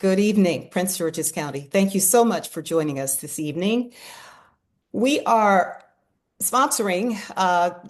Good evening, Prince George's County. Thank you so much for joining us this evening. We are sponsoring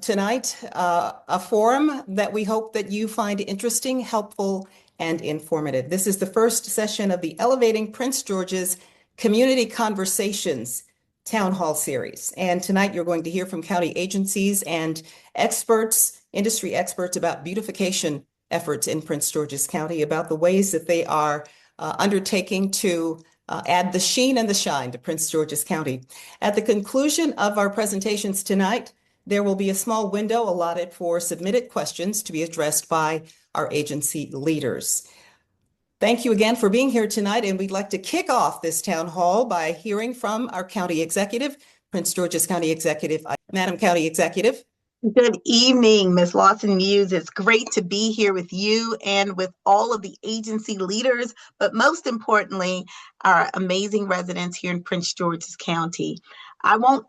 tonight a forum that we hope that you find interesting, helpful, and informative. This is the first session of the Elevating Prince George's Community Conversations Town Hall Series. And tonight you're going to hear from county agencies and experts, industry experts about beautification efforts in Prince George's County, about the ways that they are undertaking to add the sheen and the shine to Prince George's County. At the conclusion of our presentations tonight, there will be a small window allotted for submitted questions to be addressed by our agency leaders. Thank you again for being here tonight, and we'd like to kick off this town hall by hearing from our county executive, Prince George's County Executive. Madam County Executive. Good evening, Ms. Lawson Muse. It's great to be here with you and with all of the agency leaders, but most importantly, our amazing residents here in Prince George's County. I won't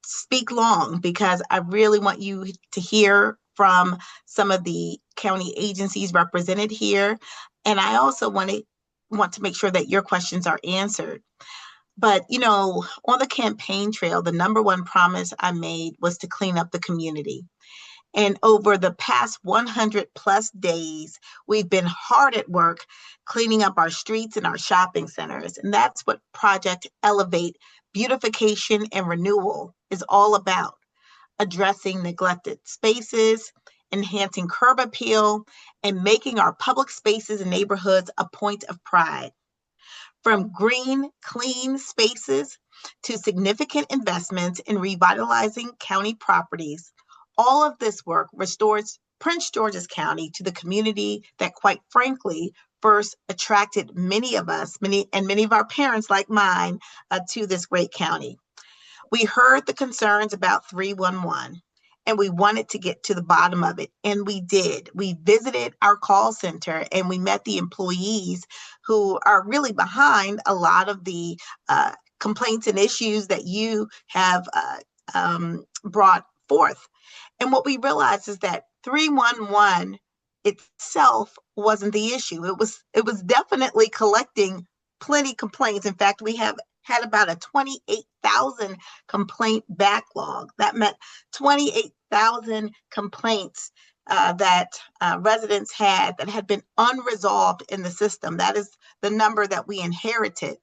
speak long because I really want you to hear from some of the county agencies represented here. And I also want to make sure that your questions are answered. But, you know, on the campaign trail, the number one promise I made was to clean up the community. And over the past 100 plus days, we've been hard at work cleaning up our streets and our shopping centers. And that's what Project Elevate, Beautification, and Renewal is all about: addressing neglected spaces, enhancing curb appeal, and making our public spaces and neighborhoods a point of pride. From green, clean spaces to significant investments in revitalizing county properties, all of this work restores Prince George's County to the community that, quite frankly, first attracted many of us, many of our parents like mine, to this great county. We heard the concerns about 311. And we wanted to get to the bottom of it. And we did. We visited our call center and we met the employees who are really behind a lot of the complaints and issues that you have brought forth. And what we realized is that 311 itself wasn't the issue. It was definitely collecting plenty complaints. In fact, we have had about a 28,000 complaint backlog. That meant 28,000 complaints that residents had that had been unresolved in the system. That is the number that we inherited.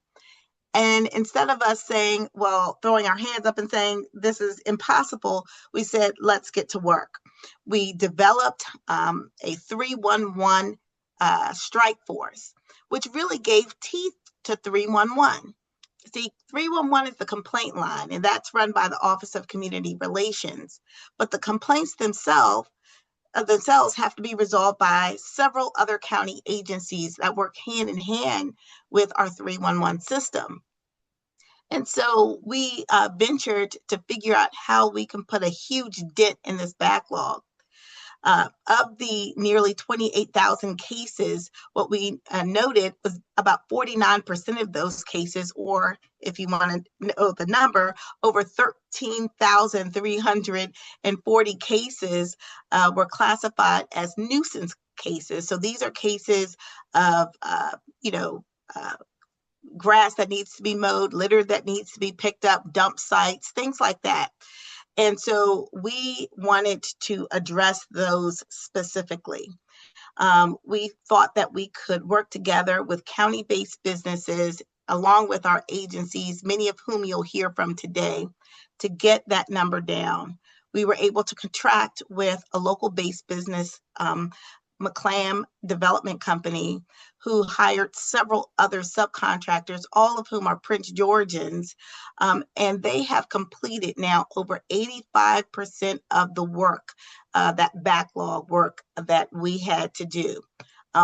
And instead of us saying, well, throwing our hands up and saying, this is impossible, we said, let's get to work. We developed a 311 strike force, which really gave teeth to 311. See, 311 is the complaint line, and that's run by the Office of Community Relations. But the complaints themselves have to be resolved by several other county agencies that work hand in hand with our 311 system. And so we ventured to figure out how we can put a huge dent in this backlog. Of the nearly 28,000 cases, what we noted was about 49% of those cases, or if you want to know the number, over 13,340 cases were classified as nuisance cases. So these are cases of, grass that needs to be mowed, litter that needs to be picked up, dump sites, things like that. And so we wanted to address those specifically. We thought that we could work together with county-based businesses, along with our agencies, many of whom you'll hear from today, to get that number down. We were able to contract with a local-based business, McClam Development Company, who hired several other subcontractors, all of whom are Prince Georgians, and they have completed now over 85% of the work, that backlog work that we had to do.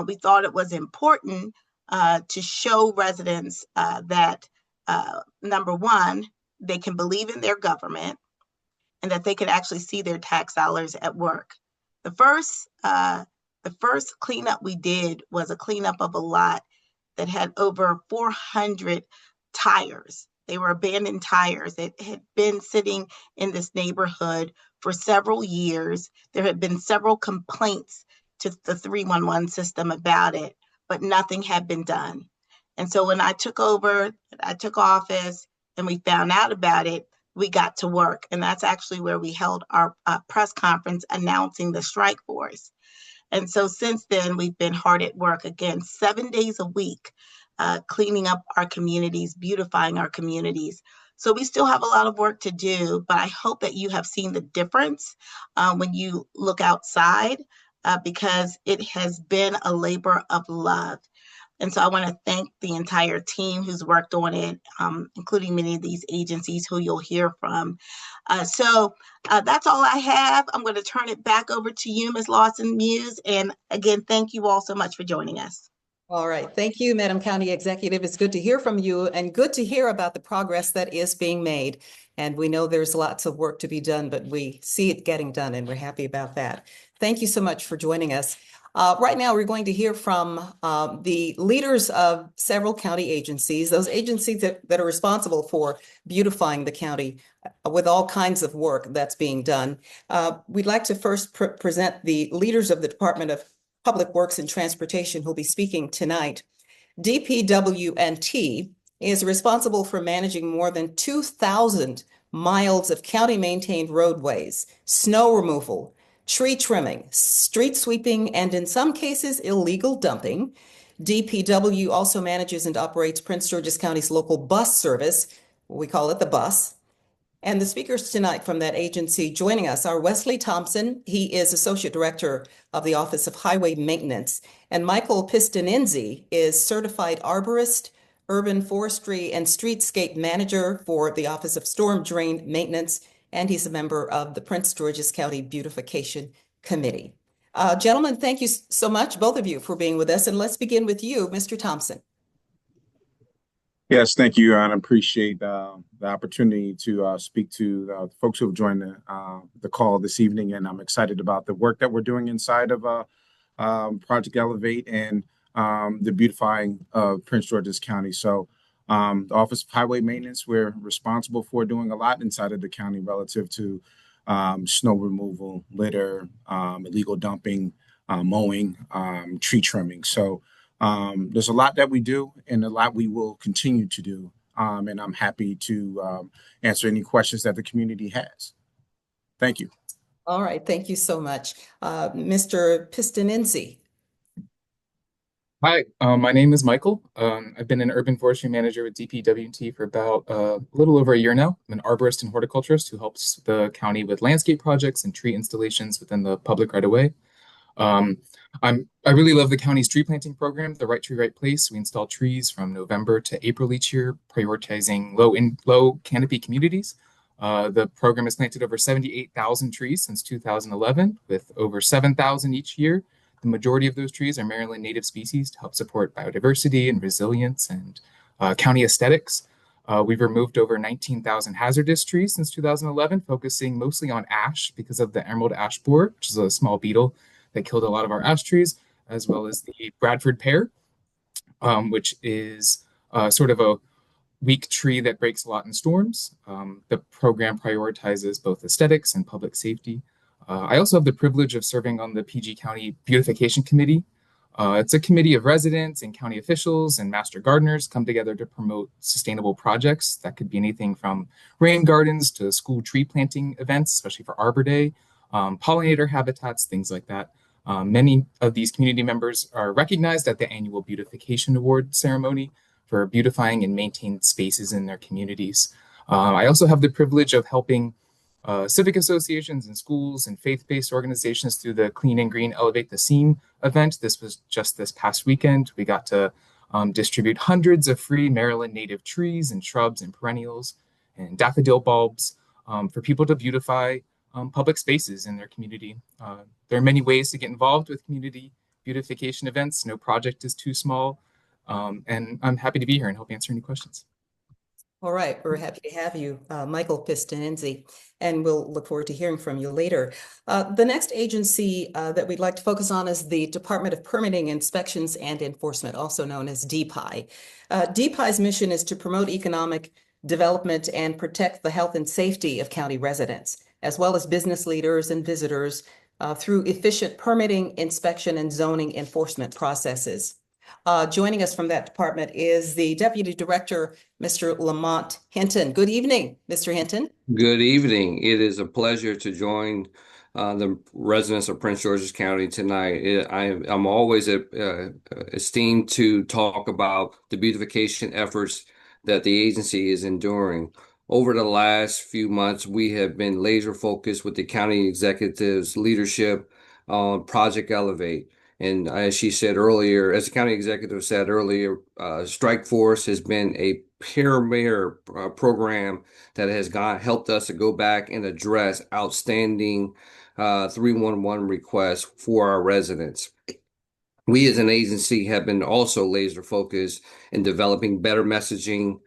We thought it was important to show residents that, number one, they can believe in their government and that they can actually see their tax dollars at work. The first cleanup we did was a cleanup of a lot that had over 400 tires. They were abandoned tires that had been sitting in this neighborhood for several years. There had been several complaints to the 311 system about it, but nothing had been done. And so when I took office, and we found out about it, we got to work. And that's actually where we held our press conference announcing the Strikeforce. And so since then, we've been hard at work again, 7 days a week, cleaning up our communities, beautifying our communities. So we still have a lot of work to do, but I hope that you have seen the difference when you look outside, because it has been a labor of love. And so I want to thank the entire team who's worked on it, including many of these agencies who you'll hear from. So that's all I have. I'm going to turn it back over to you, Ms. Lawson Muse. And again, thank you all so much for joining us. All right. Thank you, Madam County Executive. It's good to hear from you and good to hear about the progress that is being made. And we know there's lots of work to be done, but we see it getting done and we're happy about that. Thank you so much for joining us. Right now, we're going to hear from the leaders of several county agencies, those agencies that are responsible for beautifying the county with all kinds of work that's being done. We'd like to first present the leaders of the Department of Public Works and Transportation who'll be speaking tonight. DPW&T is responsible for managing more than 2,000 miles of county-maintained roadways, snow removal, tree trimming, street sweeping, and in some cases, illegal dumping. DPW also manages and operates Prince George's County's local bus service. We call it the bus. And the speakers tonight from that agency joining us are Wesley Thompson. He is Associate Director of the Office of Highway Maintenance. And Michael Pistonenzi is Certified Arborist, Urban Forestry, and Streetscape Manager for the Office of Storm Drain Maintenance. And he's a member of the Prince George's County Beautification Committee. Gentlemen, thank you so much, both of you, for being with us. And let's begin with you, Mr. Thompson. Yes, thank you, and I appreciate the opportunity to speak to the folks who have joined the call this evening, and I'm excited about the work that we're doing inside of Project Elevate and the beautifying of Prince George's County. So the Office of Highway Maintenance, we're responsible for doing a lot inside of the county relative to snow removal, litter, illegal dumping, mowing, tree trimming. So there's a lot that we do and a lot we will continue to do. And I'm happy to answer any questions that the community has. Thank you. All right. Thank you so much. Mr. Pistonenzi. Hi, my name is Michael. I've been an urban forestry manager with DPW&T for about a little over a year now. I'm an arborist and horticulturist who helps the county with landscape projects and tree installations within the public right-of-way. I really love the county's tree planting program, The Right Tree, Right Place. We install trees from November to April each year, prioritizing low canopy communities. The program has planted over 78,000 trees since 2011, with over 7,000 each year. The majority of those trees are Maryland native species to help support biodiversity and resilience and county aesthetics. We've removed over 19,000 hazardous trees since 2011, focusing mostly on ash because of the emerald ash borer, which is a small beetle that killed a lot of our ash trees, as well as the Bradford pear, which is sort of a weak tree that breaks a lot in storms. The program prioritizes both aesthetics and public safety. I also have the privilege of serving on the PG County Beautification Committee. It's a committee of residents and county officials and master gardeners come together to promote sustainable projects. That could be anything from rain gardens to school tree planting events, especially for Arbor Day, pollinator habitats, things like that. Many of these community members are recognized at the annual Beautification Award ceremony for beautifying and maintained spaces in their communities. I also have the privilege of helping civic associations and schools and faith-based organizations through the Clean and Green Elevate the Scene event. This was just this past weekend. We got to distribute hundreds of free Maryland native trees and shrubs and perennials and daffodil bulbs for people to beautify public spaces in their community. There are many ways to get involved with community beautification events. No project is too small. And I'm happy to be here and help answer any questions. All right, we're happy to have you, Michael Pistonenzi, and we'll look forward to hearing from you later. The next agency that we'd like to focus on is the Department of Permitting, Inspections, and Enforcement, also known as DPI. DPI's mission is to promote economic development and protect the health and safety of county residents, as well as business leaders and visitors through efficient permitting, inspection, and zoning enforcement processes. Joining us from that department is the Deputy Director, Mr. Lamont Hinton. Good evening, Mr. Hinton. Good evening. It is a pleasure to join the residents of Prince George's County tonight. I'm always esteemed to talk about the beautification efforts that the agency is enduring. Over the last few months, we have been laser focused with the county executive's leadership on Project Elevate. And as she said earlier, as the county executive said earlier, Strikeforce has been a premier program that has helped us to go back and address outstanding 311 requests for our residents. We as an agency have been also laser focused in developing better messaging.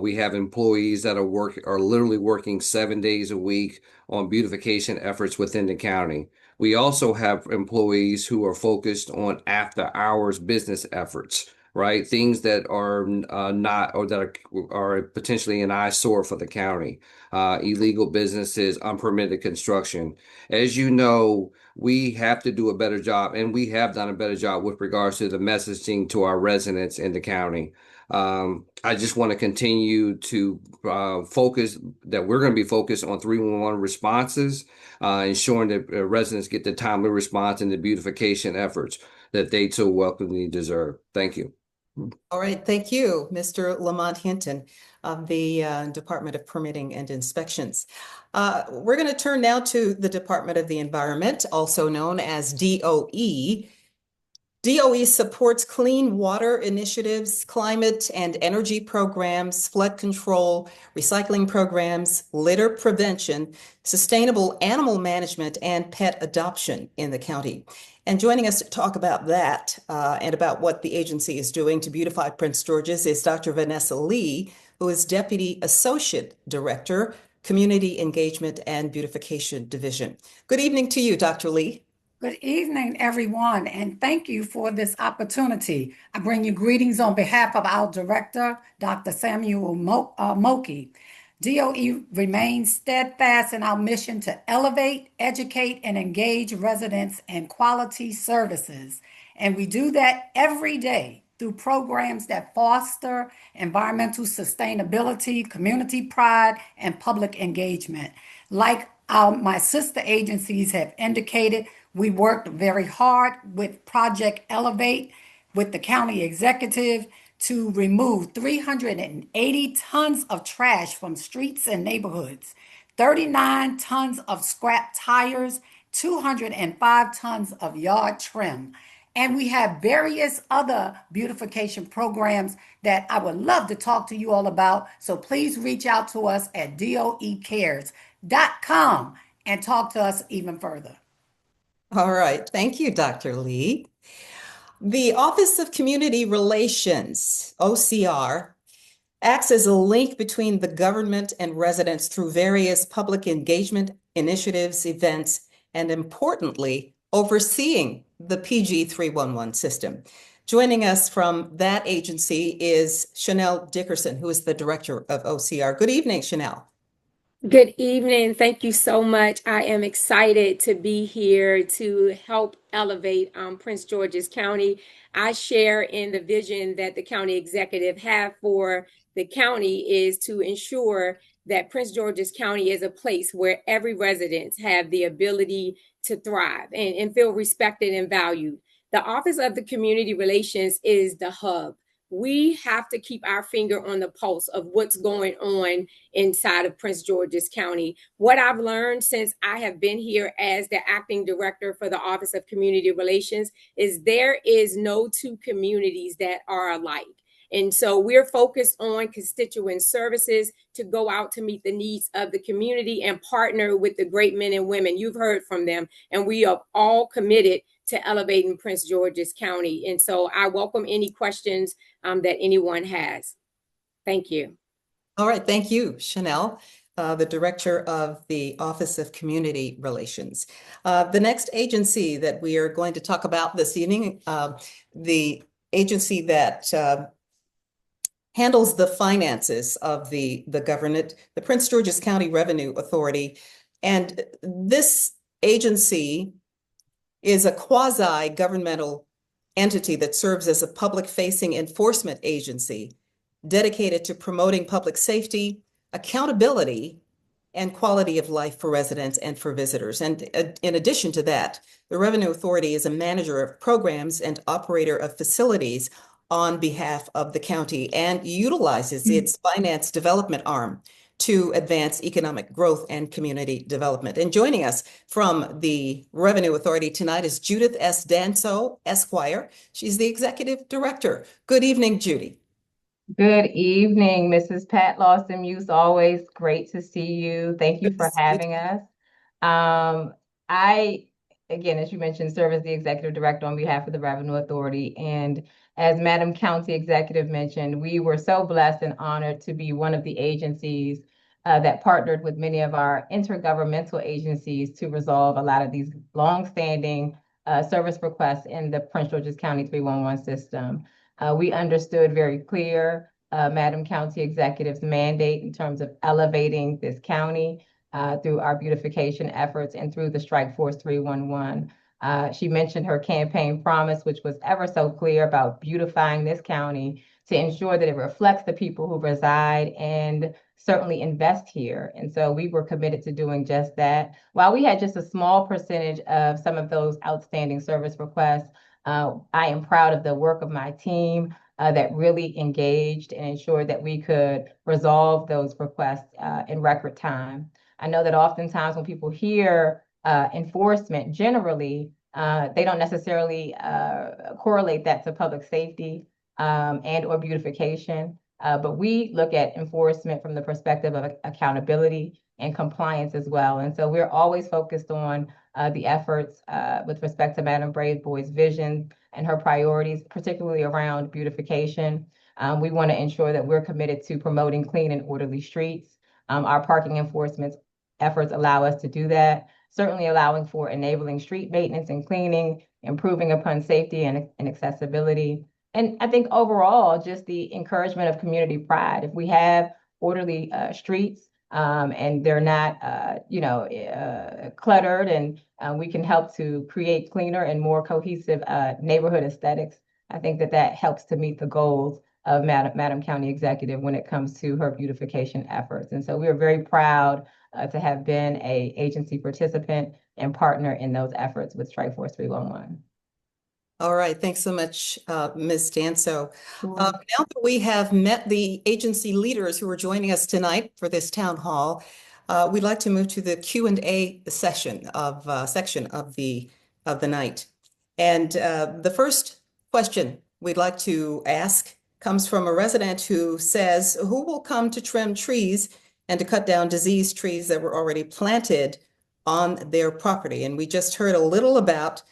We have employees that are literally working 7 days a week on beautification efforts within the county. We also have employees who are focused on after hours business efforts, right? Things that are not, or that are potentially an eyesore for the county. Illegal businesses, unpermitted construction. As you know, we have to do a better job, and we have done a better job with regards to the messaging to our residents in the county. I just want to continue to focus that we're going to be focused on 311 responses, ensuring that residents get the timely response and the beautification efforts that they so welcomely deserve. Thank you. All right, thank you, Mr. Lamont Hinton of the Department of Permitting and Inspections. We're going to turn now to the Department of the Environment, also known as DOE. DOE supports clean water initiatives, climate and energy programs, flood control, recycling programs, litter prevention, sustainable animal management, and pet adoption in the county. And joining us to talk about that and about what the agency is doing to beautify Prince George's is Dr. Vanessa Lee, who is Deputy Associate Director, Community Engagement and Beautification Division. Good evening to you, Dr. Lee. Good evening, everyone, and thank you for this opportunity. I bring you greetings on behalf of our director, Dr. Samuel Moki. DOE remains steadfast in our mission to elevate, educate, and engage residents in quality services. And we do that every day through programs that foster environmental sustainability, community pride, and public engagement. Like my sister agencies have indicated, we worked very hard with Project Elevate with the county executive to remove 380 tons of trash from streets and neighborhoods, 39 tons of scrap tires, 205 tons of yard trim. And we have various other beautification programs that I would love to talk to you all about. So please reach out to us at doecares.com and talk to us even further. All right. Thank you, Dr. Lee. The Office of Community Relations, OCR, acts as a link between the government and residents through various public engagement initiatives, events, and importantly, overseeing the PG 311 system. Joining us from that agency is Chanel Dickerson, who is the director of OCR. Good evening, Chanel. Good evening. Thank you so much. I am excited to be here to help elevate Prince George's County. I share in the vision that the county executive have for the county is to ensure that Prince George's County is a place where every resident have the ability to thrive and feel respected and valued. The Office of the Community Relations is the hub. We have to keep our finger on the pulse of what's going on inside of Prince George's County. What I've learned since I have been here as the acting director for the Office of Community Relations is there is no two communities that are alike. And so we're focused on constituent services to go out to meet the needs of the community and partner with the great men and women. You've heard from them, and we are all committed to elevating Prince George's County. And so I welcome any questions that anyone has. Thank you. All right. Thank you, Chanel, the director of the Office of Community Relations. The next agency that we are going to talk about this evening, the agency that handles the finances of the government, the Prince George's County Revenue Authority. And this agency is a quasi-governmental entity that serves as a public-facing enforcement agency dedicated to promoting public safety, accountability, and quality of life for residents and for visitors. And in addition to that, the Revenue Authority is a manager of programs and operator of facilities on behalf of the county and utilizes its finance development arm to advance economic growth and community development. And joining us from the Revenue Authority tonight is Judith S. Danso, Esquire. She's the Executive Director. Good evening, Judy. Good evening, Mrs. Pat Lawson Muse. Always great to see you. Thank you for having us. Again, as you mentioned, serve as the Executive Director on behalf of the Revenue Authority. And as Madam County Executive mentioned, we were so blessed and honored to be one of the agencies that partnered with many of our intergovernmental agencies to resolve a lot of these longstanding service requests in the Prince George's County 311 system. We understood very clear Madam County Executive's mandate in terms of elevating this county through our beautification efforts and through the Strikeforce 311. She mentioned her campaign promise, which was ever so clear about beautifying this county to ensure that it reflects the people who reside and certainly invest here. And so we were committed to doing just that. While we had just a small percentage of some of those outstanding service requests, I am proud of the work of my team that really engaged and ensured that we could resolve those requests in record time. I know that oftentimes when people hear enforcement, generally, they don't necessarily correlate that to public safety and or beautification. But we look at enforcement from the perspective of accountability and compliance as well. And so we're always focused on the efforts with respect to Madam Bradeboy's vision and her priorities, particularly around beautification. We want to ensure that we're committed to promoting clean and orderly streets. Our parking enforcement efforts allow us to do that, certainly allowing for enabling street maintenance and cleaning, improving upon safety and accessibility. And I think overall, just the encouragement of community pride. If we have orderly streets, and they're not, cluttered, and we can help to create cleaner and more cohesive neighborhood aesthetics. I think that helps to meet the goals of Madam County Executive when it comes to her beautification efforts. And so we are very proud to have been an agency participant and partner in those efforts with Strikeforce 311. All right, thanks so much, Ms. Danso. Now that we have met the agency leaders who are joining us tonight for this town hall, we'd like to move to the Q&A section of the night. And the first question we'd like to ask comes from a resident who says, "Who will come to trim trees and to cut down diseased trees that were already planted on their property?" And we just heard a little about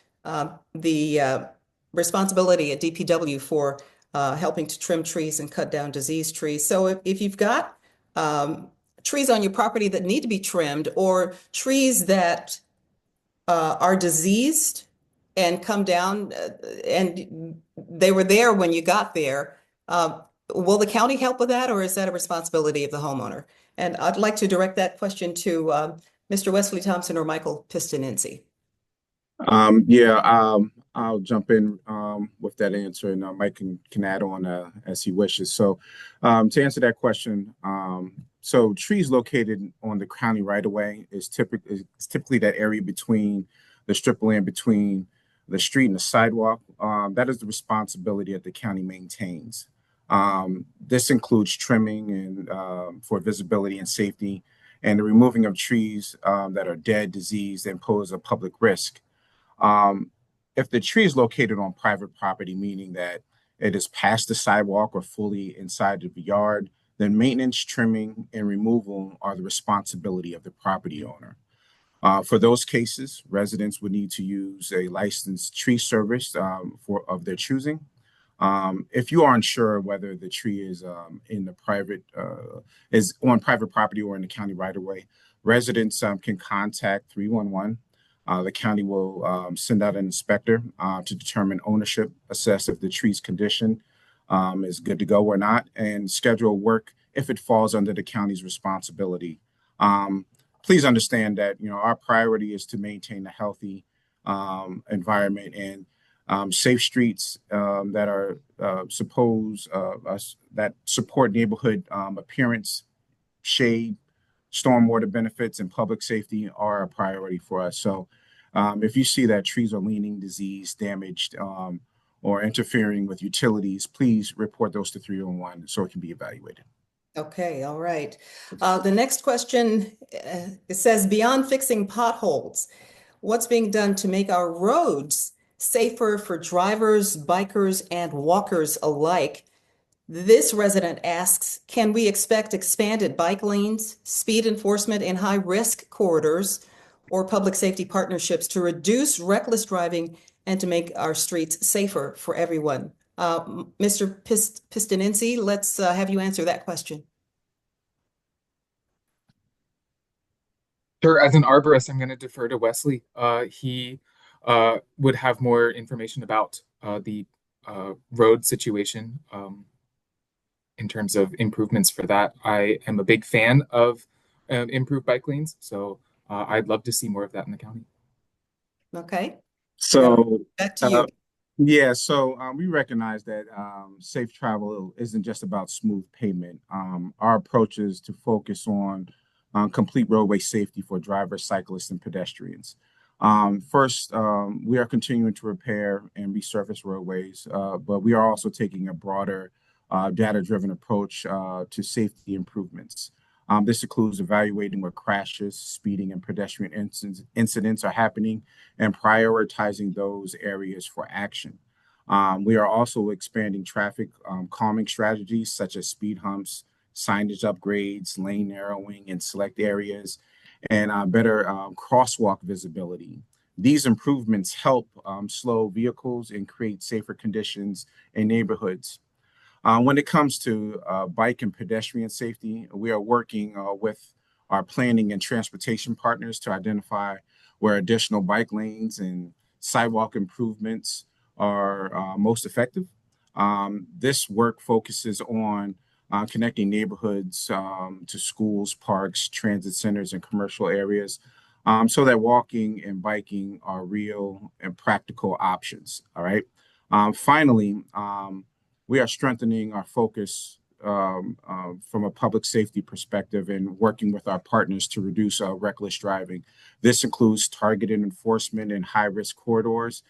the responsibility at DPW for helping to trim trees and cut down diseased trees. So if you've got trees on your property that need to be trimmed, or trees that are diseased and come down and they were there when you got there, will the county help with that, or is that a responsibility of the homeowner? And I'd like to direct that question to Mr. Wesley Thompson or Michael Pistonensi. I'll jump in with that answer, and Mike can add on as he wishes. So to answer that question, so trees located on the county right-of-way is typically that area between the strip of land between the street and the sidewalk. That is the responsibility that the county maintains. This includes trimming and for visibility and safety, and the removing of trees that are dead, diseased, and pose a public risk. If the tree is located on private property, meaning that it is past the sidewalk or fully inside of the yard, then maintenance, trimming, and removal are the responsibility of the property owner. For those cases, residents would need to use a licensed tree service of their choosing. If you are unsure whether the tree is is on private property or in the county right of way, residents can contact 311. The county will send out an inspector to determine ownership, assess if the tree's condition is good to go or not, and schedule work if it falls under the county's responsibility. Please understand that our priority is to maintain a healthy environment, and safe streets that are that support neighborhood appearance, shade, stormwater benefits, and public safety are a priority for us. So if you see that trees are leaning, diseased, damaged, or interfering with utilities, please report those to 311 so it can be evaluated. Okay, all right. The next question, it says, beyond fixing potholes, what's being done to make our roads safer for drivers, bikers, and walkers alike? This resident asks, can we expect expanded bike lanes, speed enforcement in high-risk corridors, or public safety partnerships to reduce reckless driving and to make our streets safer for everyone? Mr. Pistinensi, let's have you answer that question. Sure. As an arborist, I'm going to defer to Wesley. He would have more information about the road situation in terms of improvements for that. I am a big fan of improved bike lanes, so I'd love to see more of that in the county. Okay. So Back to you. yeah, so we recognize that safe travel isn't just about smooth pavement. Our approach is to focus on complete roadway safety for drivers, cyclists, and pedestrians. First, we are continuing to repair and resurface roadways, but we are also taking a broader data-driven approach to safety improvements. This includes evaluating where crashes, speeding, and pedestrian incidents are happening and prioritizing those areas for action. We are also expanding traffic calming strategies such as speed humps, signage upgrades, lane narrowing in select areas, and better crosswalk visibility. These improvements help slow vehicles and create safer conditions in neighborhoods. When it comes to bike and pedestrian safety, we are working with our planning and transportation partners to identify where additional bike lanes and sidewalk improvements are most effective. This work focuses on connecting neighborhoods to schools, parks, transit centers, and commercial areas so that walking and biking are real and practical options. All right. Finally, we are strengthening our focus from a public safety perspective and working with our partners to reduce reckless driving. This includes targeted enforcement in high-risk corridors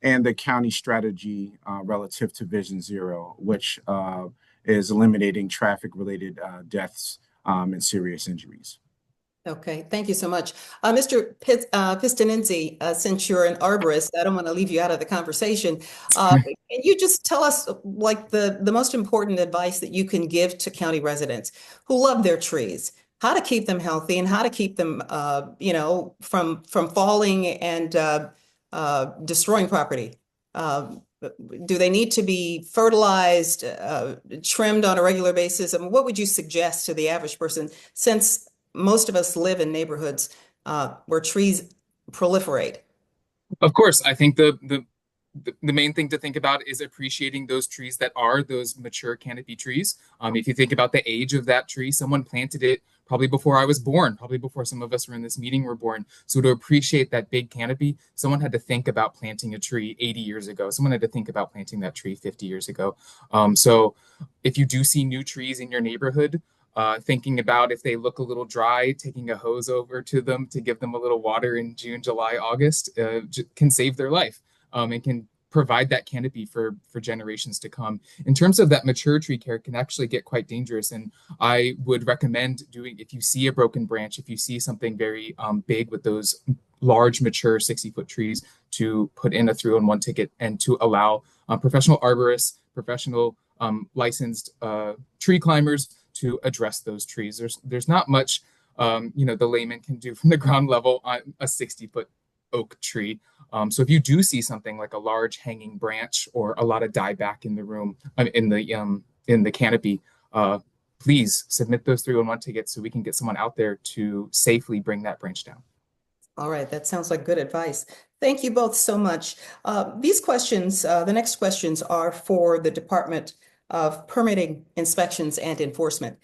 and the county strategy relative to Vision Zero, which is eliminating traffic-related deaths and serious injuries. Okay, thank you so much. Mr. Pistinensi, since you're an arborist, I don't want to leave you out of the conversation. Can you just tell us like the most important advice that you can give to county residents who love their trees, how to keep them healthy and how to keep them, from falling and destroying property? Do they need to be fertilized, trimmed on a regular basis? I mean, what would you suggest to the average person since most of us live in neighborhoods where trees proliferate? Of course, I think the main thing to think about is appreciating those trees that are those mature canopy trees. If you think about the age of that tree, someone planted it probably before I was born, probably before some of us who are in this meeting were born. So to appreciate that big canopy, someone had to think about planting a tree 80 years ago. Someone had to think about planting that tree 50 years ago. So if you do see new trees in your neighborhood, thinking about if they look a little dry, taking a hose over to them to give them a little water in June, July, August can save their life and can provide that canopy for generations to come. In terms of that mature tree care can actually get quite dangerous. And I would recommend doing, if you see a broken branch, if you see something very big with those large, mature 60-foot trees, to put in a 311 ticket and to allow professional arborists, professional licensed tree climbers to address those trees. There's not much, the layman can do from the ground level on a 60-foot oak tree. So if you do see something like a large hanging branch or a lot of dieback in the room, in the canopy, please submit those 311 tickets so we can get someone out there to safely bring that branch down. All right, that sounds like good advice. Thank you both so much. These questions, the next questions are for the Department of Permitting, Inspections, and Enforcement.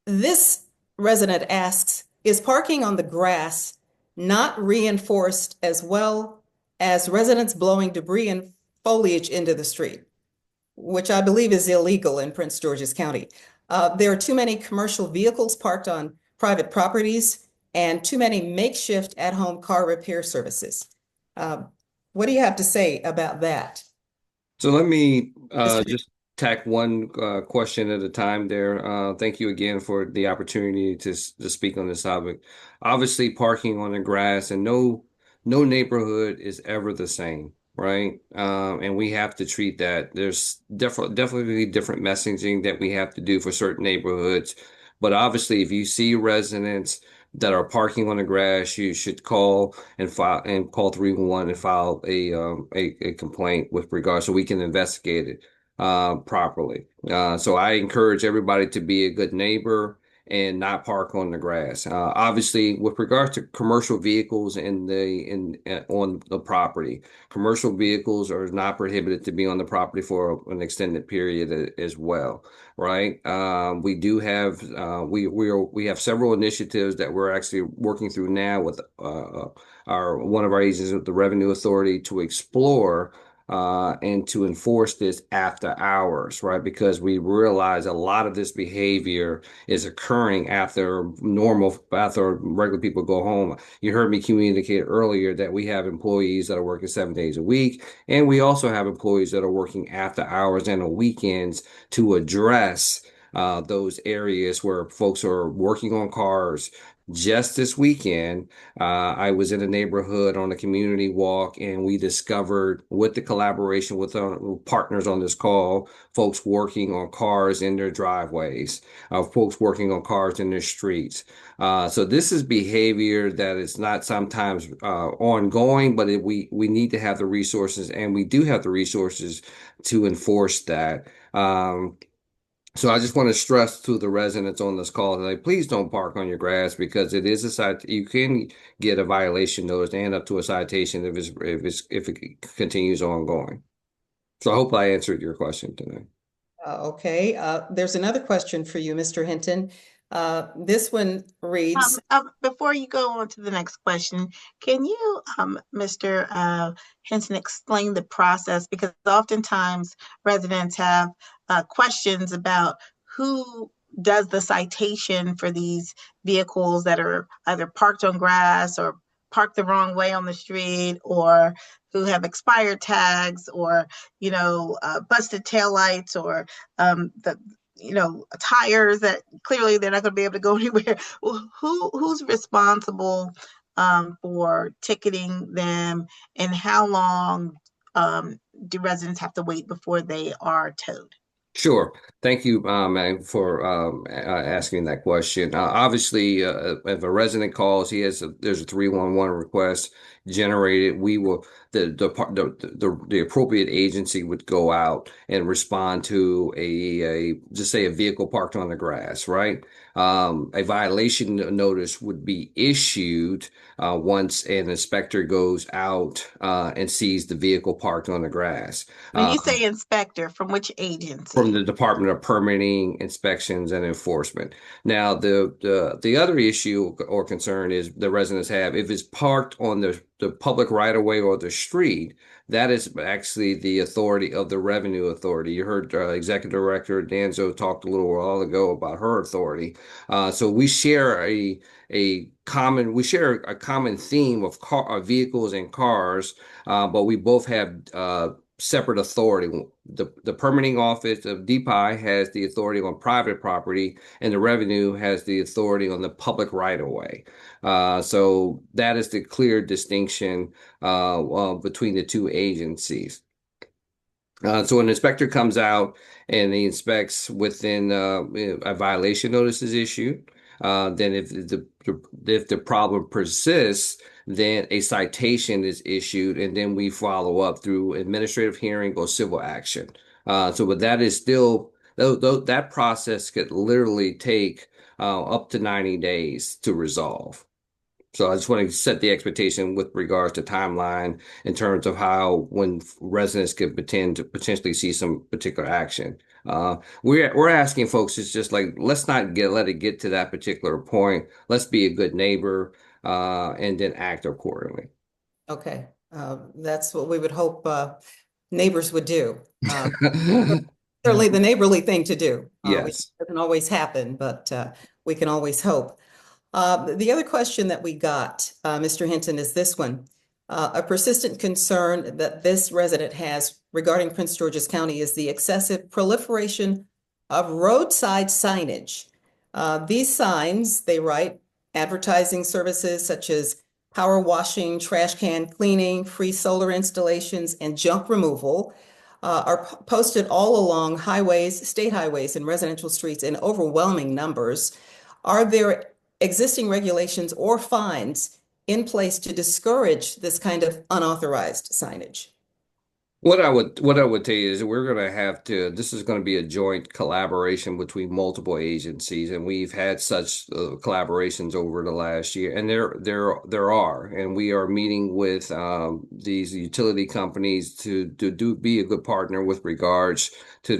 This resident asks, is parking on the grass not reinforced as well as residents blowing debris and foliage into the street, which I believe is illegal in Prince George's County. There are too many commercial vehicles parked on private properties and too many makeshift at-home car repair services. What do you have to say about that? So let me Mr. just tack one question at a time there. Thank you again for the opportunity to speak on this topic. Obviously, parking on the grass, and no neighborhood is ever the same, right? And we have to treat that. There's definitely different messaging that we have to do for certain neighborhoods. But obviously, if you see residents that are parking on the grass, you should call and file and call 311 and file a complaint with regard so we can investigate it properly. So I encourage everybody to be a good neighbor and not park on the grass. Obviously, with regard to commercial vehicles on the property, commercial vehicles are not prohibited to be on the property for an extended period as well, right? We do have we have several initiatives that we're actually working through now with one of our agencies with the Revenue Authority to explore and to enforce this after hours, right? Because we realize a lot of this behavior is occurring after regular people go home. You heard me communicate earlier that we have employees that are working 7 days a week, and we also have employees that are working after hours and on weekends to address those areas where folks are working on cars. Just this weekend, I was in a neighborhood on a community walk, and we discovered, with the collaboration with our partners on this call, folks working on cars in their driveways, folks working on cars in their streets. So this is behavior that is not sometimes ongoing, but we need to have the resources, and we do have the resources to enforce that. So I just want to stress to the residents on this call today, please don't park on your grass, because it is you can get a violation notice and up to a citation if it continues ongoing. So I hope I answered your question today. Okay, there's another question for you, Mr. Hinton. This one reads, Before you go on to the next question, can you, Mr. Henson, explain the process? Because oftentimes residents have questions about who does the citation for these vehicles that are either parked on grass or parked the wrong way on the street, or who have expired tags, or busted taillights, or the tires that clearly they're not going to be able to go anywhere. Who's responsible for ticketing them, and how long do residents have to wait before they are towed? Sure. Thank you, man, for asking that question. Obviously, if a resident calls, there's a 311 request generated. We will the appropriate agency would go out and respond to just say a vehicle parked on the grass, right? A violation notice would be issued once an inspector goes out and sees the vehicle parked on the grass. When you say inspector, from which agency? From the Department of Permitting, Inspections, and Enforcement. Now, the other issue or concern is the residents have, if it's parked on the public right of way or the street, that is actually the authority of the Revenue Authority. You heard Executive Director Danzo talked a little while ago about her authority. So we share a common theme of vehicles and cars, but we both have separate authority. The permitting office of DPI has the authority on private property, and the revenue has the authority on the public right of way. So that is the clear distinction between the two agencies. So an inspector comes out and he inspects within a violation notice is issued. Then if the problem persists, then a citation is issued, and then we follow up through administrative hearing or civil action. But that is still, that process could literally take up to 90 days to resolve. So I just want to set the expectation with regards to timeline in terms of when residents could potentially see some particular action. We're asking folks, it's just like, let's not let it get to that particular point. Let's be a good neighbor and then act accordingly. Okay, That's what we would hope neighbors would do. Certainly the neighborly thing to do. Yes. It doesn't always happen, but we can always hope. The other question that we got, Mr. Hinton, is this one. A persistent concern that this resident has regarding Prince George's County is the excessive proliferation of roadside signage. These signs, they write, advertising services such as power washing, trash can cleaning, free solar installations, and junk removal are posted all along highways, state highways, and residential streets in overwhelming numbers. Are there existing regulations or fines in place to discourage this kind of unauthorized signage? What I would tell you is we're going to have to, this is going to be a joint collaboration between multiple agencies, and we've had such collaborations over the last year, and there are, and we are meeting with these utility companies to be a good partner with regards to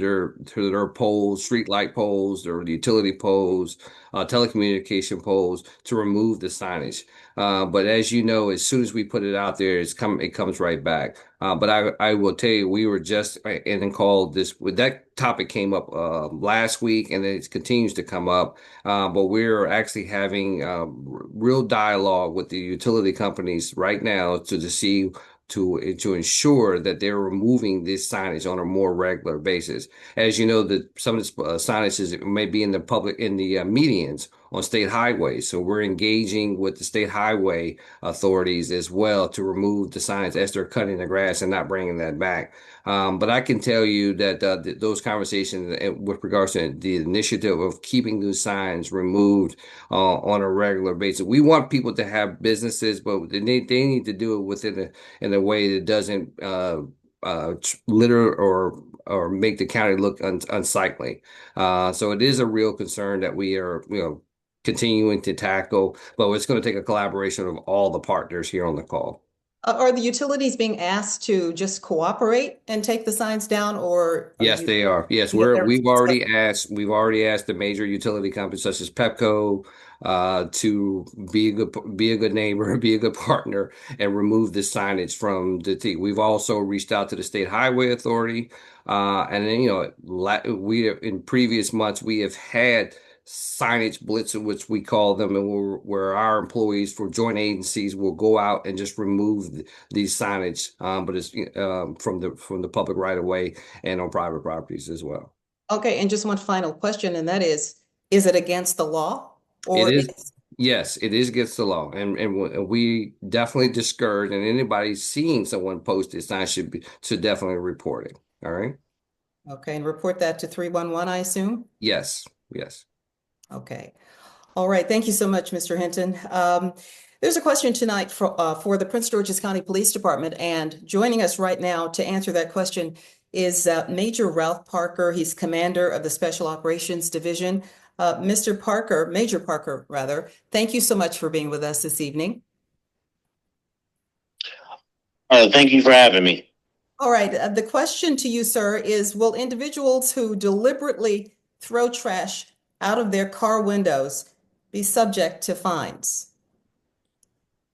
their poles, street light poles, their utility poles, telecommunication poles, to remove the signage. But as you know, as soon as we put it out there, it comes right back. But I will tell you, we were just in called this, that topic came up last week, and it continues to come up. But we're actually having real dialogue with the utility companies right now to ensure that they're removing this signage on a more regular basis. As you know, that some of this signage may be in the medians on state highways. So we're engaging with the state highway authorities as well to remove the signs as they're cutting the grass and not bringing that back. But I can tell you that those conversations with regards to the initiative of keeping those signs removed on a regular basis. We want people to have businesses, but they need to do it in a way that doesn't litter or make the county look unsightly. So it is a real concern that we are, continuing to tackle, but it's going to take a collaboration of all the partners here on the call. Are the utilities being asked to just cooperate and take the signs down, or Yes, they are. Yes, we've already asked the major utility companies such as Pepco to be a good neighbor, be a good partner, and remove the signage from the T. We've also reached out to the State Highway Authority, and then we in previous months we have had signage blitz, which we call them, and where our employees for joint agencies will go out and just remove these signage, but it's from the public right of way and on private properties as well. Okay, and just one final question, and that is it against the law? Or it is. Yes, it is against the law, and we definitely discourage. And anybody seeing someone post this sign should definitely report it. All right. Okay, and report that to 311, I assume? Yes. Yes. Okay. All right. Thank you so much, Mr. Hinton. There's a question tonight for the Prince George's County Police Department, and joining us right now to answer that question is Major Ralph Parker. He's commander of the Special Operations Division. Major Parker, rather, thank you so much for being with us this evening. Thank you for having me. All right. The question to you, sir, is will individuals who deliberately throw trash out of their car windows be subject to fines?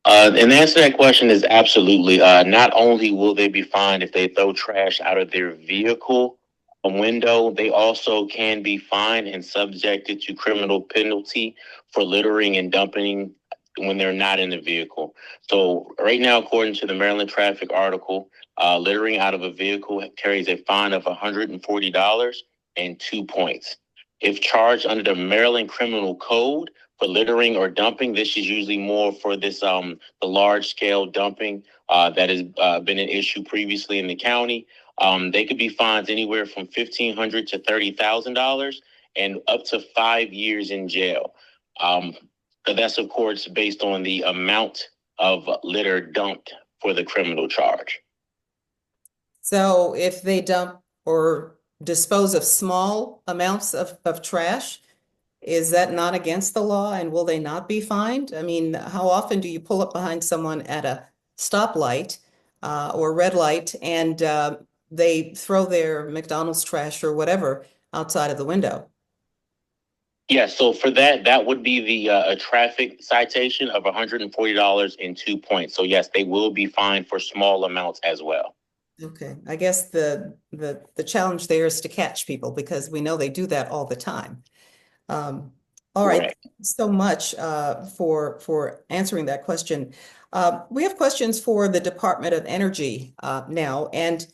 And the answer to that question is absolutely. Not only will they be fined if they throw trash out of their vehicle window, they also can be fined and subjected to criminal penalty for littering and dumping when they're not in the vehicle. So right now, according to the Maryland traffic article, littering out of a vehicle carries a fine of $140 and 2 points. If charged under the Maryland Criminal Code for littering or dumping, this is usually more for this the large scale dumping that has been an issue previously in the county. They could be fines anywhere from $1,500 to $30,000 and up to 5 years in jail. But that's of course based on the amount of litter dumped for the criminal charge. So if they dump or dispose of small amounts of trash, is that not against the law, and will they not be fined? I mean, how often do you pull up behind someone at a stoplight or red light and they throw their McDonald's trash or whatever outside of the window? Yeah, so for that, that would be the a traffic citation of $140 and 2 points. So yes, they will be fined for small amounts as well. Okay, I guess the challenge there is to catch people because we know they do that all the time. All right, Correct. thank you so much for answering that question. We have questions for the Department of Energy now, and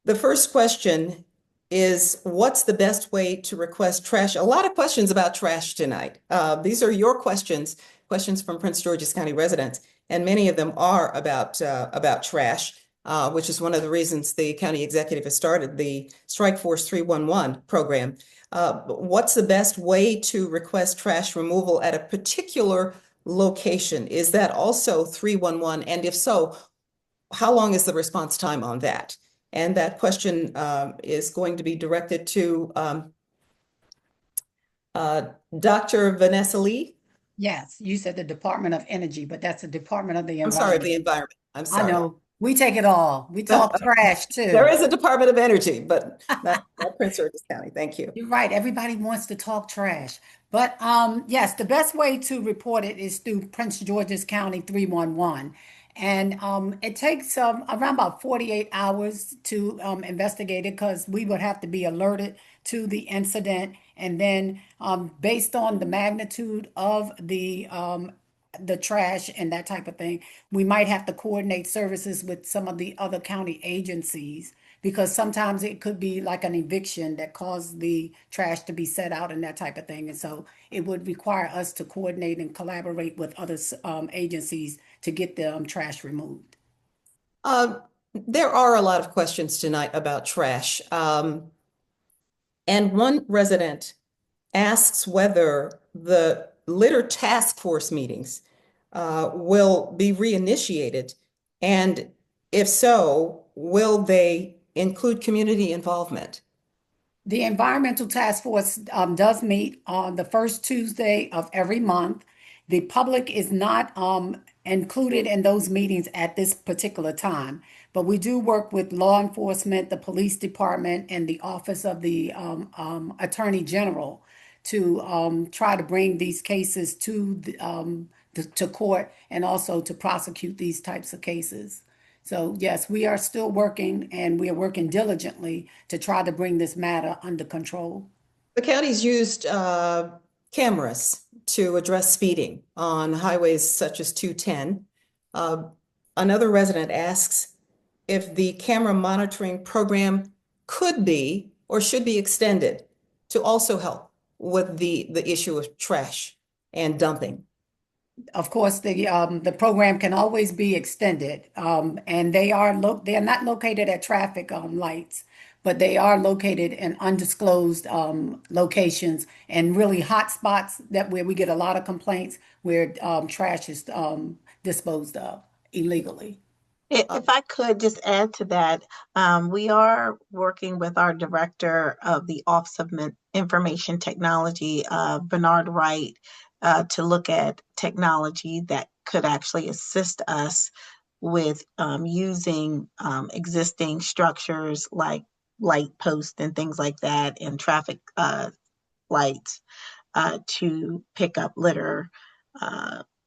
the first question is, what's the best way to request trash? A lot of questions about trash tonight. These are your questions, questions from Prince George's County residents, and many of them are about trash, which is one of the reasons the county executive has started the Strikeforce 311 program. What's the best way to request trash removal at a particular location? Is that also 311? And if so, how long is the response time on that? And that question is going to be directed to Dr. Vanessa Lee. Yes, you said the Department of Energy, but that's the Department of the I'm sorry, Environment. the environment. I'm I sorry. know, we take it all. We talk trash too. There is a Department of Energy, but not Prince George's County. Thank you. You're right. Everybody wants to talk trash. But yes, the best way to report it is through Prince George's County 311. And it takes around about 48 hours to investigate it because we would have to be alerted to the incident. And then based on the magnitude of the trash and that type of thing, we might have to coordinate services with some of the other county agencies because sometimes it could be like an eviction that caused the trash to be set out and that type of thing. And so it would require us to coordinate and collaborate with other agencies to get the trash removed. There are a lot of questions tonight about trash. And one resident asks whether the litter task force meetings will be reinitiated. And if so, will they include community involvement? The Environmental Task Force does meet on the first Tuesday of every month. The public is not included in those meetings at this particular time, but we do work with law enforcement, the police department, and the Office of the Attorney General to try to bring these cases to court and also to prosecute these types of cases. So yes, we are still working and we are working diligently to try to bring this matter under control. The county's used cameras to address speeding on highways such as 210. Another resident asks if the camera monitoring program could be or should be extended to also help with the issue of trash and dumping. Of course, the program can always be extended, and they're not located at traffic lights, but they are located in undisclosed locations and really hot spots where we get a lot of complaints where trash is disposed of illegally. If I could just add to that, we are working with our director of the Office of Information Technology, Bernard Wright, to look at technology that could actually assist us with using existing structures like light posts and things like that and traffic lights to pick up litter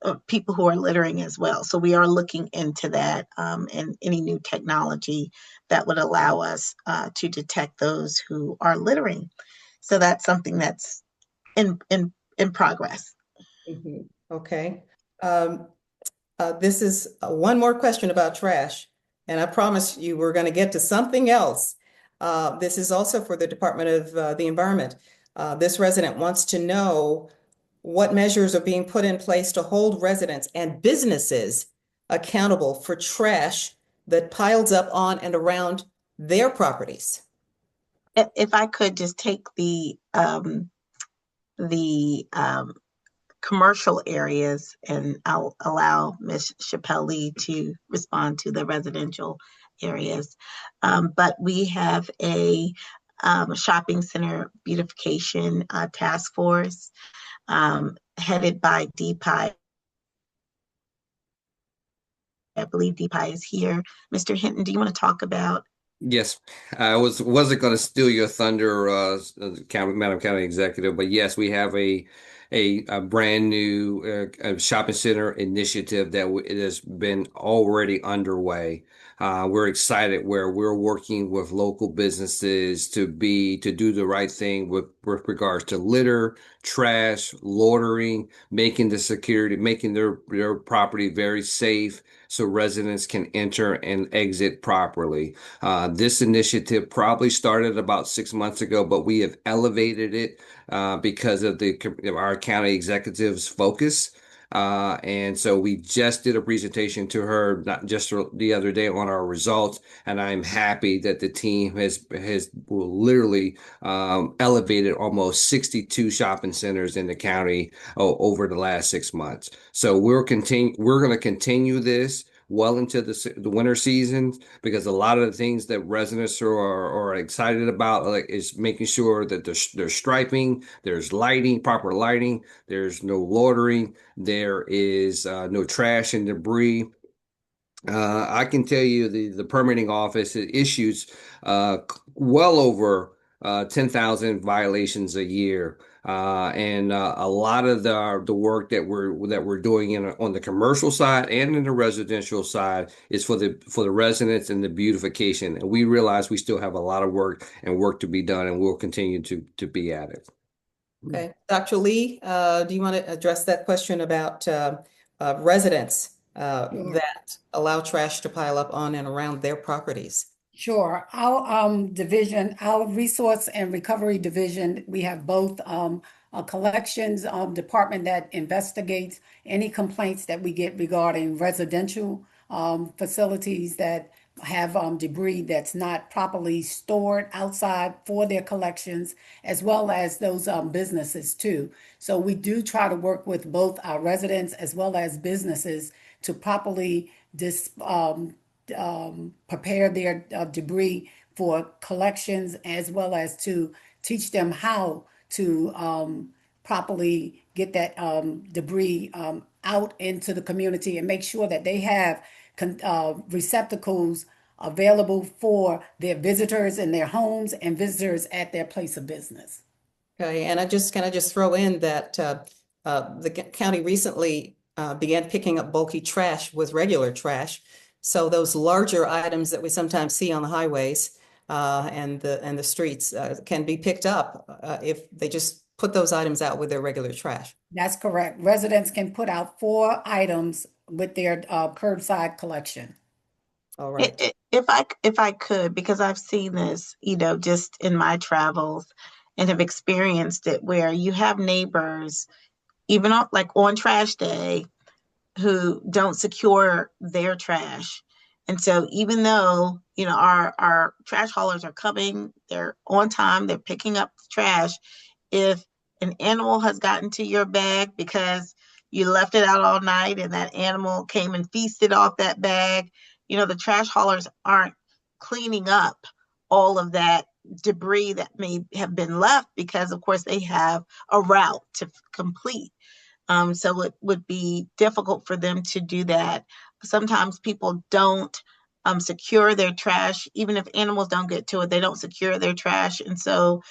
of people who are littering as well. So we are looking into that and any new technology that would allow us to detect those who are littering. So that's something that's in progress. Mm-hmm. Okay. This is one more question about trash, and I promise you we're going to get to something else. This is also for the Department of the Environment. This resident wants to know what measures are being put in place to hold residents and businesses accountable for trash that piles up on and around their properties. If I could just take the commercial areas, and I'll allow Ms. Chappelle Lee to respond to the residential areas. But we have a shopping center beautification task force headed by DPI. I believe DPI is here. Mr. Hinton, do you want to talk about Yes, I wasn't going to steal your thunder, Madam County Executive, but yes, we have a brand new shopping center initiative that it has been already underway. We're excited where we're working with local businesses to do the right thing with regards to litter, trash, loitering, making their property very safe so residents can enter and exit properly. This initiative probably started about 6 months ago, but we have elevated it because of our county executive's focus. And so we just did a presentation to her, not just the other day, on our results. And I'm happy that the team has literally elevated almost 62 shopping centers in the county over the last 6 months. So we're going to continue this well into the winter season, because a lot of the things that residents are excited about, like, is making sure that there's striping, there's lighting, proper lighting, there's no loitering, there is no trash and debris. I can tell you the permitting office issues well over 10,000 violations a year. And a lot of the work that we're doing on the commercial side and in the residential side is for the residents and the beautification. And we realize we still have a lot of work to be done, and we'll continue to be at it. Okay, Dr. Lee, do you want to address that question about residents that allow trash to pile up on and around their properties? Sure. Our division, our resource and recovery division, we have both a collections department that investigates any complaints that we get regarding residential facilities that have debris that's not properly stored outside for their collections, as well as those businesses too. So we do try to work with both our residents as well as businesses to properly prepare their debris for collections, as well as to teach them how to properly get that debris out into the community, and make sure that they have receptacles available for their visitors in their homes and visitors at their place of business. Okay, and can I just throw in that the county recently began picking up bulky trash with regular trash. So those larger items that we sometimes see on the highways and the streets can be picked up if they just put those items out with their regular trash. That's correct. Residents can put out 4 items with their curbside collection. All right. If I could, because I've seen this, just in my travels, and have experienced it, where you have neighbors, even on trash day, who don't secure their trash. And so even though, our trash haulers are coming, they're on time, they're picking up the trash, if an animal has gotten to your bag because you left it out all night and that animal came and feasted off that bag, the trash haulers aren't cleaning up all of that debris that may have been left, because of course they have a route to complete. So it would be difficult for them to do that. Sometimes people don't secure their trash. Even if animals don't get to it, they don't secure their trash. And so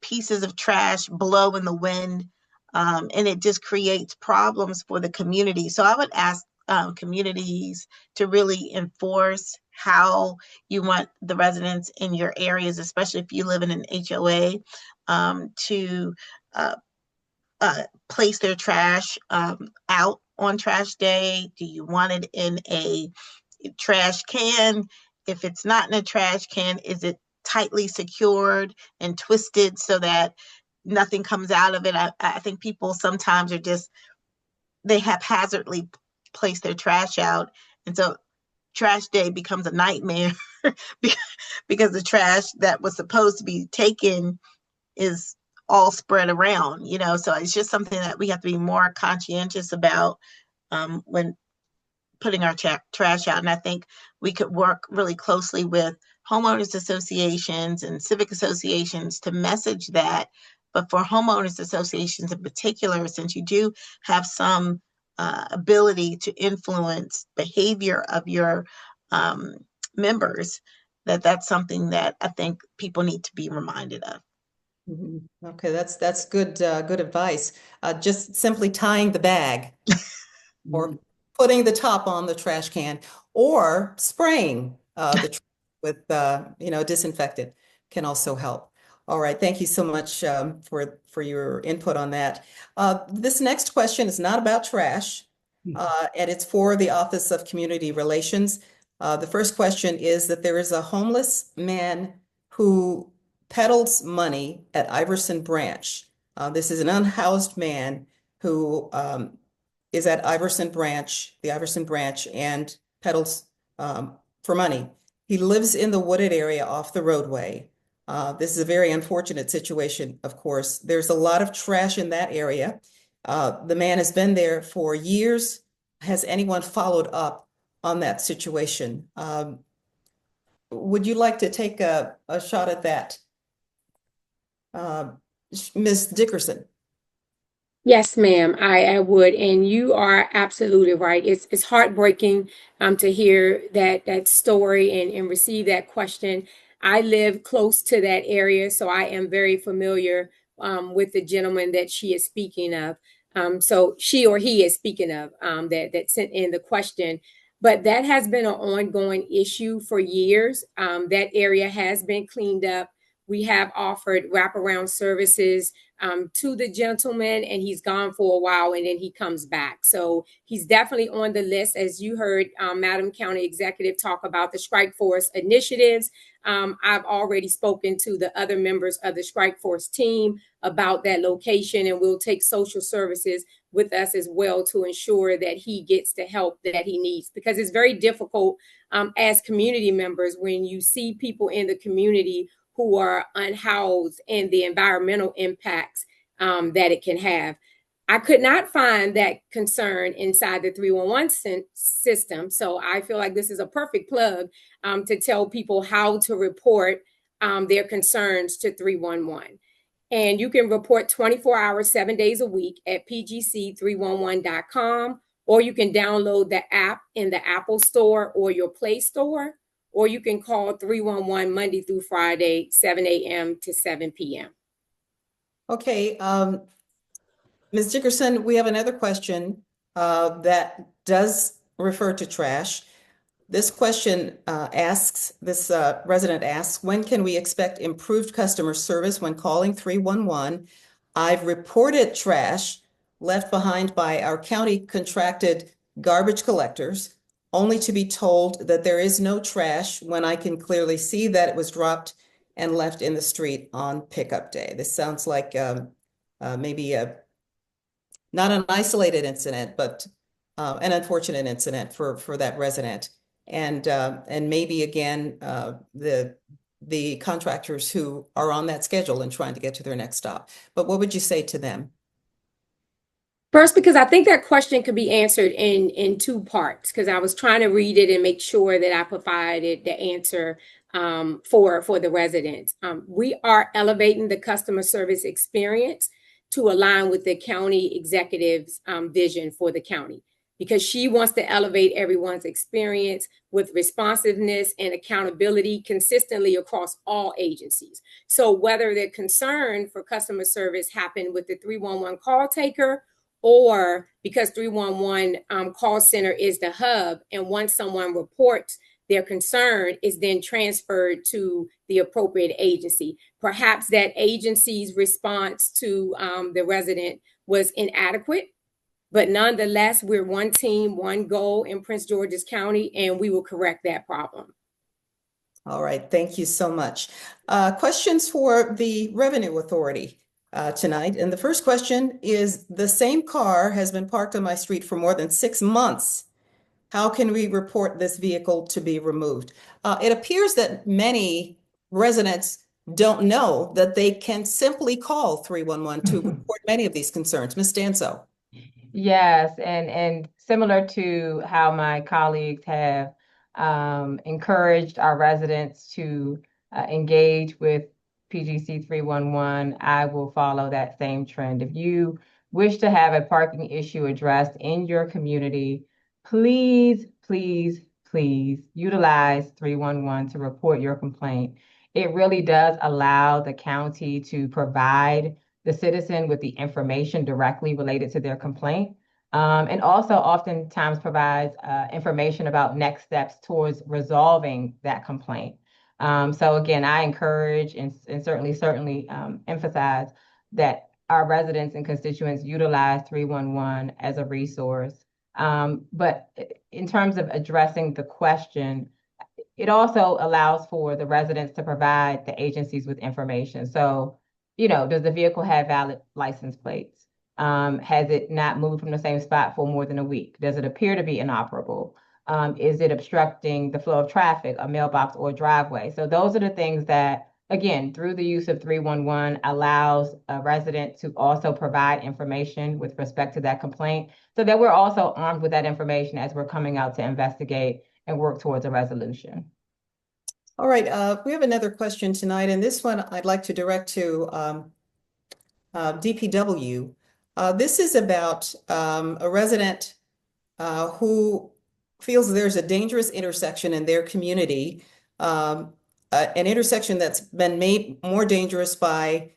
pieces of trash blow in the wind, and it just creates problems for the community. So I would ask communities to really enforce how you want the residents in your areas, especially if you live in an HOA, to place their trash out on trash day. Do you want it in a trash can? If it's not in a trash can, is it tightly secured and twisted so that nothing comes out of it? I think people sometimes they haphazardly place their trash out. And so trash day becomes a nightmare because the trash that was supposed to be taken is all spread around, so it's just something that we have to be more conscientious about when putting our trash out. And I think we could work really closely with homeowners associations and civic associations to message that. But for homeowners associations in particular, since you do have some ability to influence behavior of your members, that's something that I think people need to be reminded of. Okay, that's good good advice. Just simply tying the bag or putting the top on the trash can or spraying with disinfectant can also help. All right, thank you so much for your input on that. This next question is not about trash, and it's for the Office of Community Relations. The first question is that there is a homeless man who peddles money at Iverson Branch. This is an unhoused man who is at the Iverson Branch, and peddles for money. He lives in the wooded area off the roadway. This is a very unfortunate situation, of course. There's a lot of trash in that area. The man has been there for years. Has anyone followed up on that situation? Would you like to take a shot at that? Ms. Dickerson. Yes, ma'am, I would. And you are absolutely right. It's heartbreaking to hear that story and receive that question. I live close to that area, so I am very familiar with the gentleman that she is speaking of. So she or he is speaking of that sent in the question. But that has been an ongoing issue for years. That area has been cleaned up. We have offered wraparound services to the gentleman, and he's gone for a while, and then he comes back. So he's definitely on the list. As you heard Madam County Executive talk about the Strikeforce initiatives, I've already spoken to the other members of the Strikeforce team about that location, and we'll take social services with us as well to ensure that he gets the help that he needs, because it's very difficult as community members when you see people in the community who are unhoused and the environmental impacts that it can have. I could not find that concern inside the 311 system. So I feel like this is a perfect plug to tell people how to report their concerns to 311. And you can report 24 hours, 7 days a week at pgc311.com, or you can download the app in the Apple Store or your Play Store, or you can call 311 Monday through Friday, 7 a.m. to 7 p.m. Okay, Ms. Dickerson, we have another question that does refer to trash. This question this resident asks, when can we expect improved customer service when calling 311? I've reported trash left behind by our county contracted garbage collectors, only to be told that there is no trash when I can clearly see that it was dropped and left in the street on pickup day. This sounds like maybe not an isolated incident, but an unfortunate incident for that resident. And maybe again, the contractors who are on that schedule and trying to get to their next stop. But what would you say to them? First, because I think that question could be answered in two parts, because I was trying to read it and make sure that I provided the answer for the residents. We are elevating the customer service experience to align with the county executive's vision for the county, because she wants to elevate everyone's experience with responsiveness and accountability consistently across all agencies. So whether the concern for customer service happened with the 311 call taker, or because 311 call center is the hub, and once someone reports their concern is then transferred to the appropriate agency. Perhaps that agency's response to the resident was inadequate, but nonetheless, we're one team, one goal in Prince George's County, and we will correct that problem. All right, thank you so much. Questions for the Revenue Authority tonight. And the first question is, the same car has been parked on my street for more than 6 months. How can we report this vehicle to be removed? It appears that many residents don't know that they can simply call 311 to report many of these concerns. Ms. Danso. Yes, and similar to how my colleagues have encouraged our residents to engage with PGC 311, I will follow that same trend. If you wish to have a parking issue addressed in your community, please please utilize 311 to report your complaint. It really does allow the county to provide the citizen with the information directly related to their complaint. And also oftentimes provides information about next steps towards resolving that complaint. So again, I encourage and certainly emphasize that our residents and constituents utilize 311 as a resource. But in terms of addressing the question, it also allows for the residents to provide the agencies with information. So, does the vehicle have valid license plates? Has it not moved from the same spot for more than a week? Does it appear to be inoperable? Is it obstructing the flow of traffic, a mailbox or driveway? So those are the things that, again, through the use of 311 allows a resident to also provide information with respect to that complaint so that we're also armed with that information as we're coming out to investigate and work towards a resolution. All right, we have another question tonight, and this one I'd like to direct to DPW. This is about a resident who feels there's a dangerous intersection in their community, an intersection that's been made more dangerous by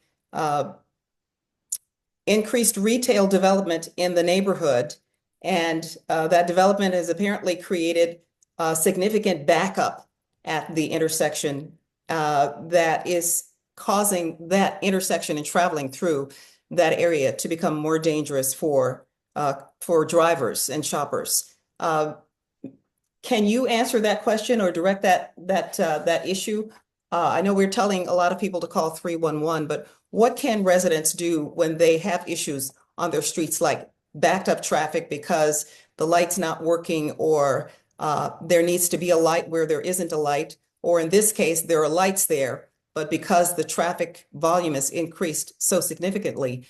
increased retail development in the neighborhood. And that development has apparently created a significant backup at the intersection that is causing that intersection and traveling through that area to become more dangerous for drivers and shoppers. Can you answer that question or direct that issue? I know we're telling a lot of people to call 311, but what can residents do when they have issues on their streets, like backed up traffic because the light's not working, or there needs to be a light where there isn't a light, or in this case, there are lights there, but because the traffic volume has increased so significantly,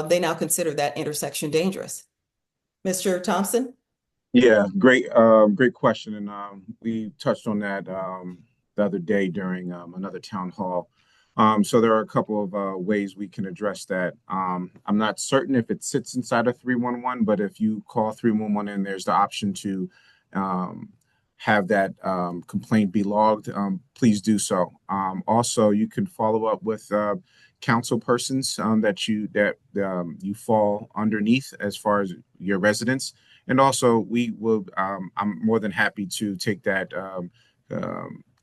they now consider that intersection dangerous? Mr. Thompson? Yeah, great question. And we touched on that the other day during another town hall. So there are a couple of ways we can address that. I'm not certain if it sits inside of 311, but if you call 311 and there's the option to have that complaint be logged, please do so. Also, you can follow up with council persons that you fall underneath as far as your residents. And also, I'm more than happy to take that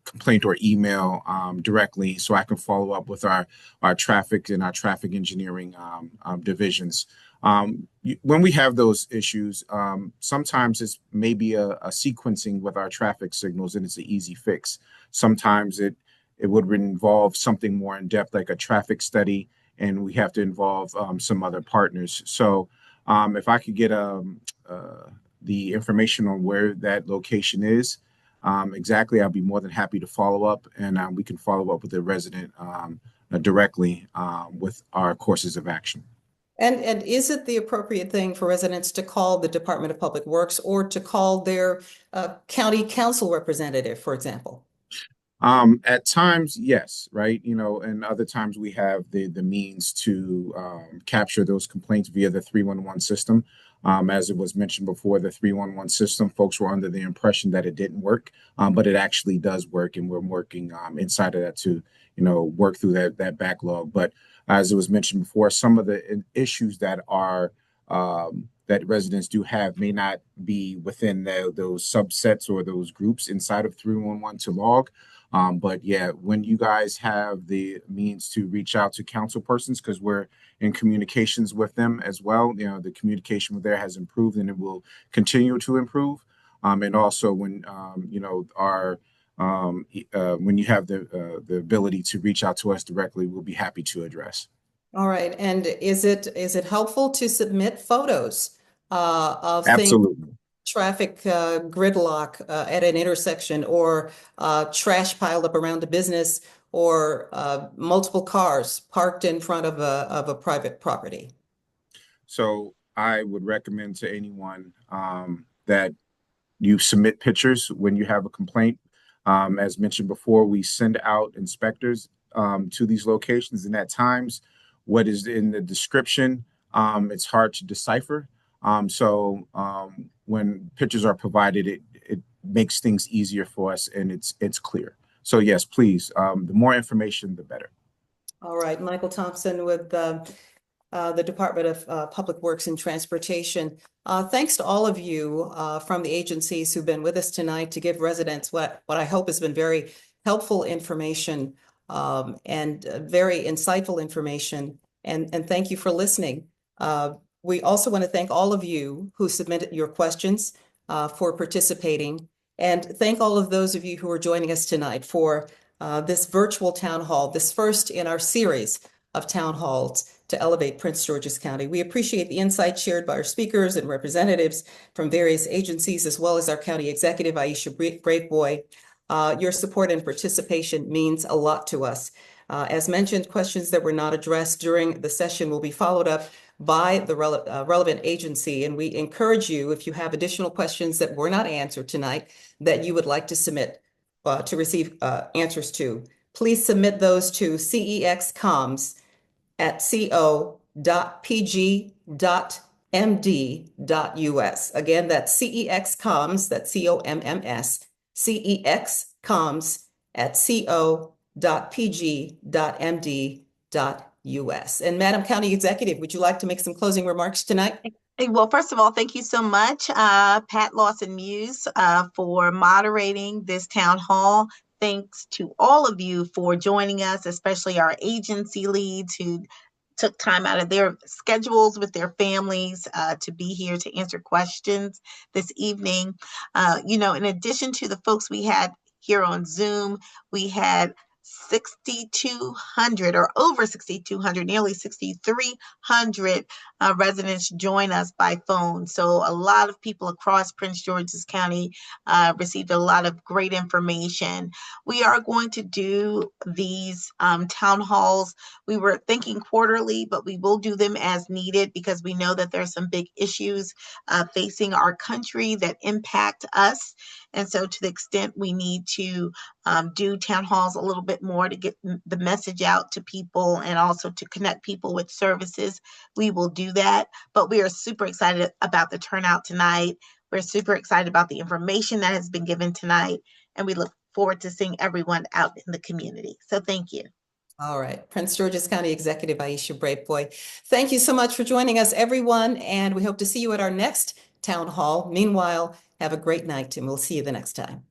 complaint or email directly, so I can follow up with our traffic and our traffic engineering divisions. When we have those issues, sometimes it's maybe a sequencing with our traffic signals, and it's an easy fix. Sometimes it would involve something more in depth, like a traffic study, and we have to involve some other partners. So if I could get the information on where that location is, exactly, I'll be more than happy to follow up, and we can follow up with the resident directly with our courses of action. And is it the appropriate thing for residents to call the Department of Public Works or to call their county council representative, for example? At times, yes, right. And other times we have the means to capture those complaints via the 311 system. As it was mentioned before, the 311 system, folks were under the impression that it didn't work, but it actually does work, and we're working inside of that to, work through that backlog. But as it was mentioned before, some of the issues that are that residents do have may not be within those subsets or those groups inside of 311 to log. But yeah, when you guys have the means to reach out to council persons, because we're in communications with them as well, the communication there has improved and it will continue to improve. And also when when you have the ability to reach out to us directly, we'll be happy to address. All right. And is it helpful to submit photos of Absolutely. things, traffic gridlock at an intersection, or trash piled up around a business, or multiple cars parked in front of a private property? So I would recommend to anyone that you submit pictures when you have a complaint. As mentioned before, we send out inspectors to these locations, and at times what is in the description, it's hard to decipher. So when pictures are provided, it makes things easier for us, and it's clear. So yes, please, the more information, the better. All right, Michael Thompson with the Department of Public Works and Transportation. Thanks to all of you from the agencies who've been with us tonight to give residents what I hope has been very helpful information and very insightful information. And thank you for listening. We also want to thank all of you who submitted your questions for participating. And thank all of those of you who are joining us tonight for this virtual town hall, this first in our series of town halls to elevate Prince George's County. We appreciate the insight shared by our speakers and representatives from various agencies, as well as our county executive, Aisha Braveboy. Your support and participation means a lot to us. As mentioned, questions that were not addressed during the session will be followed up by the relevant agency. And we encourage you, if you have additional questions that were not answered tonight, that you would like to submit to receive answers to, please submit those to cexcoms@co.pg.md.us. Again, that's cexcoms, that's COMMS, cexcoms@co.pg.md.us. And Madam County Executive, would you like to make some closing remarks tonight? Well, first of all, thank you so much, Pat Lawson Muse, for moderating this town hall. Thanks to all of you for joining us, especially our agency leads who took time out of their schedules with their families to be here to answer questions this evening. In addition to the folks we had here on Zoom, we had 6,200 or over 6,200, nearly 6,300 residents join us by phone. So a lot of people across Prince George's County received a lot of great information. We are going to do these town halls. We were thinking quarterly, but we will do them as needed because we know that there's some big issues facing our country that impact us. And so to the extent we need to do town halls a little bit more to get the message out to people and also to connect people with services, we will do that. But we are super excited about the turnout tonight. We're super excited about the information that has been given tonight. And we look forward to seeing everyone out in the community. So thank you. All right, Prince George's County Executive Aisha Braveboy. Thank you so much for joining us, everyone. And we hope to see you at our next town hall. Meanwhile, have a great night and we'll see you the next time.